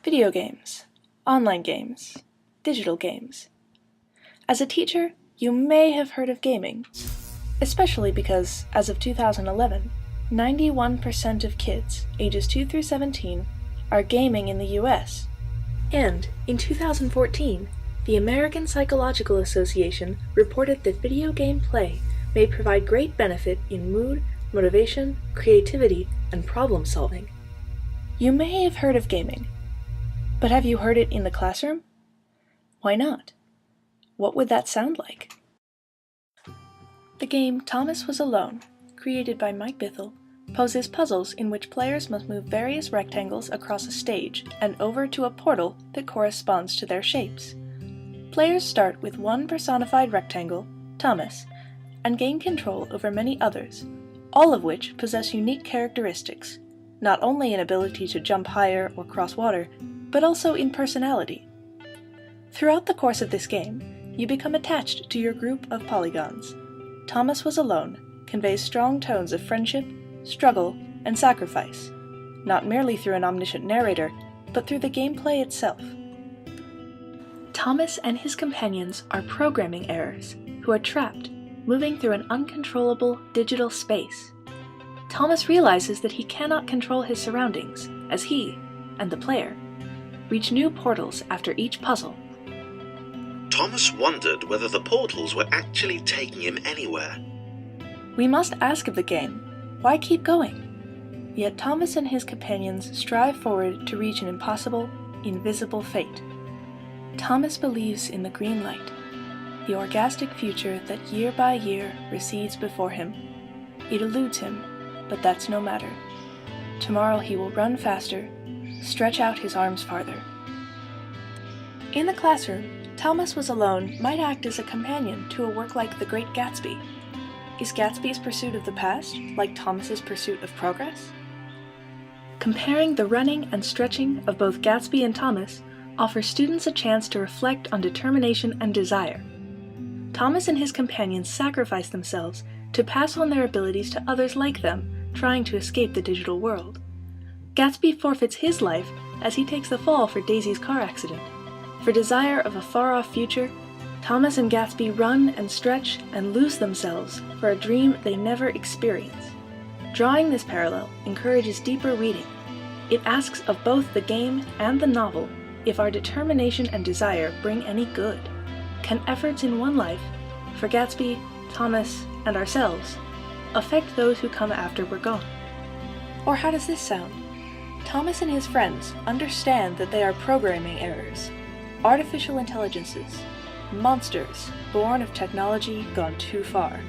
Video games, online games, digital games. As a teacher, you may have heard of gaming, especially because, as of 2011, 91% of kids ages 2 through 17 are gaming in the US. And in 2014, the American Psychological Association reported that video game play may provide great benefit in mood, motivation, creativity, and problem solving. You may have heard of gaming, but have you heard it in the classroom? Why not? What would that sound like? The game Thomas Was Alone, created by Mike Bithell, poses puzzles in which players must move various rectangles across a stage and over to a portal that corresponds to their shapes. Players start with one personified rectangle, Thomas, and gain control over many others, all of which possess unique characteristics, not only in ability to jump higher or cross water, but also in personality. Throughout the course of this game, you become attached to your group of polygons. Thomas Was Alone conveys strong tones of friendship, struggle, and sacrifice, not merely through an omniscient narrator, but through the gameplay itself. Thomas and his companions are programming errors who are trapped, moving through an uncontrollable digital space. Thomas realizes that he cannot control his surroundings as he, and the player, reach new portals after each puzzle. Thomas wondered whether the portals were actually taking him anywhere. We must ask of the game, why keep going? Yet Thomas and his companions strive forward to reach an impossible, invisible fate. Thomas believes in the green light, the orgastic future that year by year recedes before him. It eludes him, but that's no matter. Tomorrow he will run faster, stretch out his arms farther. In the classroom, Thomas Was Alone might act as a companion to a work like The Great Gatsby. Is Gatsby's pursuit of the past like Thomas's pursuit of progress? Comparing the running and stretching of both Gatsby and Thomas offers students a chance to reflect on determination and desire. Thomas and his companions sacrifice themselves to pass on their abilities to others like them, trying to escape the digital world. Gatsby forfeits his life as he takes the fall for Daisy's car accident. For desire of a far-off future, Thomas and Gatsby run and stretch and lose themselves for a dream they never experience. Drawing this parallel encourages deeper reading. It asks of both the game and the novel if our determination and desire bring any good. Can efforts in one life, for Gatsby, Thomas, and ourselves, affect those who come after we're gone? Or how does this sound? Thomas and his friends understand that they are programming errors, artificial intelligences, monsters born of technology gone too far.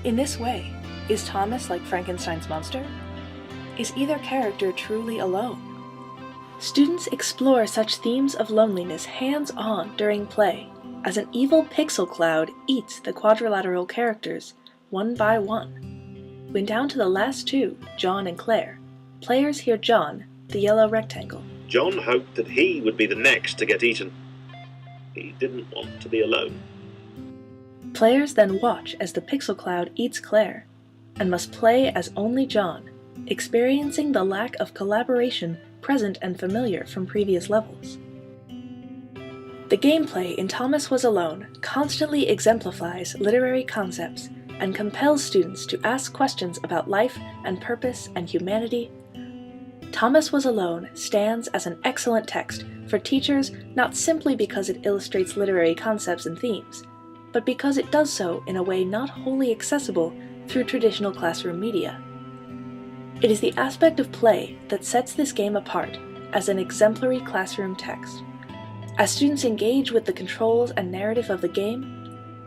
In this way, is Thomas like Frankenstein's monster? Is either character truly alone? Students explore such themes of loneliness hands-on during play, as an evil pixel cloud eats the quadrilateral characters one by one. When down to the last two, John and Claire, players hear John, the yellow rectangle. John hoped that he would be the next to get eaten. He didn't want to be alone. Players then watch as the pixel cloud eats Claire, and must play as only John, experiencing the lack of collaboration present and familiar from previous levels. The gameplay in Thomas Was Alone constantly exemplifies literary concepts and compels students to ask questions about life and purpose and humanity. Thomas Was Alone stands as an excellent text for teachers not simply because it illustrates literary concepts and themes, but because it does so in a way not wholly accessible through traditional classroom media. It is the aspect of play that sets this game apart as an exemplary classroom text. As students engage with the controls and narrative of the game,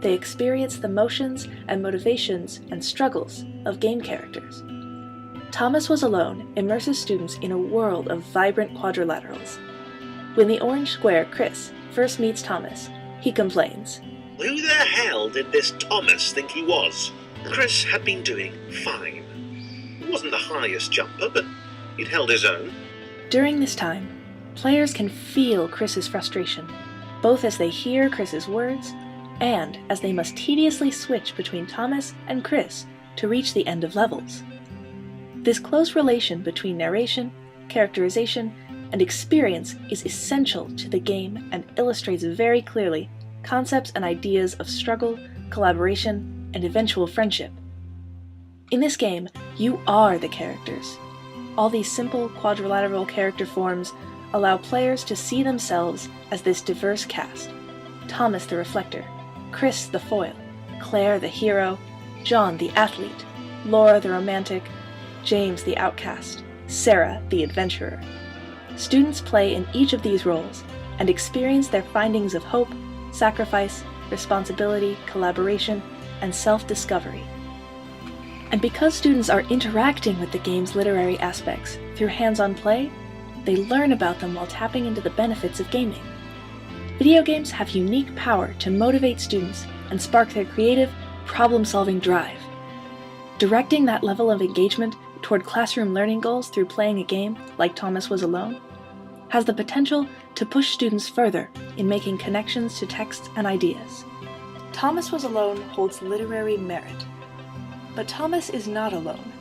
they experience the motions and motivations and struggles of game characters. Thomas Was Alone immerses students in a world of vibrant quadrilaterals. When the orange square, Chris, first meets Thomas, he complains, Who the hell did this Thomas think he was? Chris had been doing fine. He wasn't the highest jumper, but he'd held his own. During this time, players can feel Chris's frustration, both as they hear Chris's words and as they must tediously switch between Thomas and Chris to reach the end of levels. This close relation between narration, characterization, and experience is essential to the game and illustrates very clearly concepts and ideas of struggle, collaboration, and eventual friendship. In this game, you are the characters. All these simple quadrilateral character forms allow players to see themselves as this diverse cast. Thomas the Reflector, Chris the Foil, Claire the Hero, John the Athlete, Laura the Romantic, James the Outcast, Sarah the Adventurer. Students play in each of these roles and experience their findings of hope, sacrifice, responsibility, collaboration, and self-discovery. And because students are interacting with the game's literary aspects through hands-on play, they learn about them while tapping into the benefits of gaming. Video games have unique power to motivate students and spark their creative, problem-solving drive. Directing that level of engagement toward classroom learning goals through playing a game like Thomas Was Alone has the potential to push students further in making connections to texts and ideas. Thomas Was Alone holds literary merit. But Thomas is not alone.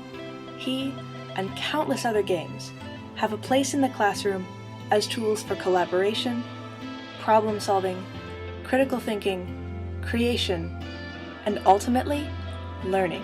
He, and countless other games, have a place in the classroom as tools for collaboration, problem-solving, critical thinking, creation, and ultimately, learning.